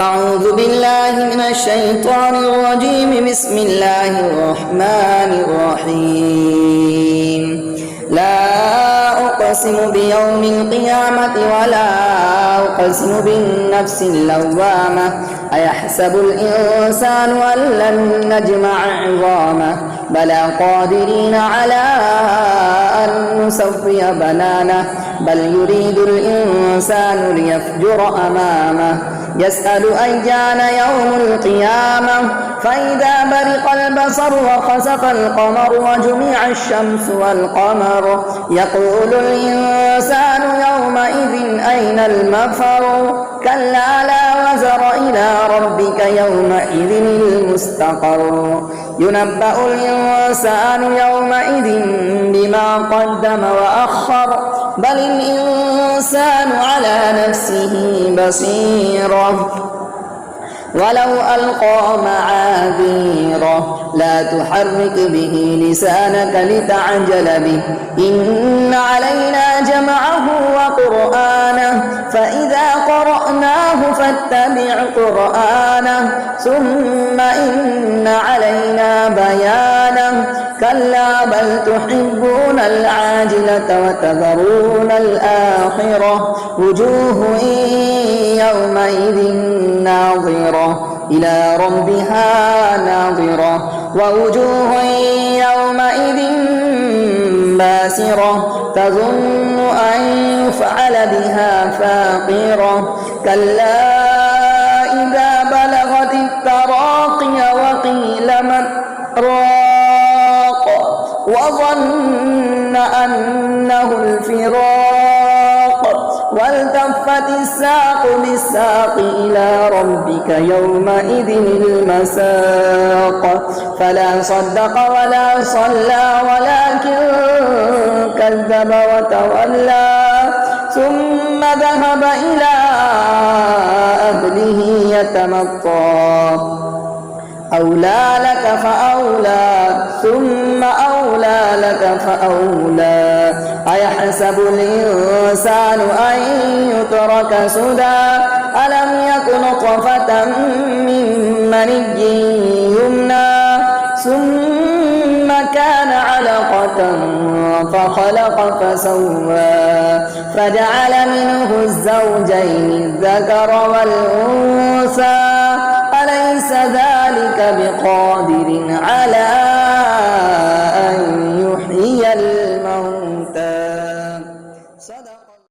أعوذ بالله من الشيطان الرجيم. بسم الله الرحمن الرحيم. لا أقسم بيوم القيامة ولا أقسم بالنفس اللوامة. أيحسب الإنسان أن لن نجمع عظامه بلى قادرين على أن نسوي بنانه بل يريد الإنسان ليفجر أمامه يسأل أيان يوم القيامة فإذا برق البصر وخسف القمر وجمع الشمس والقمر يقول الإنسان يومئذ أين المفر كلا لا وزر إلى ربك يومئذ المستقر ينبأ الإنسان يومئذ بما قدم وأخر بل الإنسان على نفسه بصيرة ولو ألقى معاذيره لا تحرك به لسانك لتعجل به إن علينا جمعه وقرآنه فإذا قرأناه فاتبع قرآنه ثم إن علينا بيانه كلا بل تحبون العاجلة وتذرون الآخرة وجوه يومئذ ناظرة إلى ربها ناظرة ووجوه يومئذ باسرة تظن أن يفعل بها فاقرة كلا إذا بلغت التراقي وقيل من راق وظن أنه الفراق والتفت الساق بالساق إلى ربك يومئذ المساق فلا صدق ولا صلى ولكن كذب وتولى ثم ذهب إلى أهله يتمطى أولى لك فأولى ثم أولى لك فأولى أيحسب الإنسان أن يترك سدى ألم يك نطفة من مني يمنى ثم كان علقة فخلق فسوى فجعل منه الزوجين الذكر والأنثى أليس ذلك بقادر على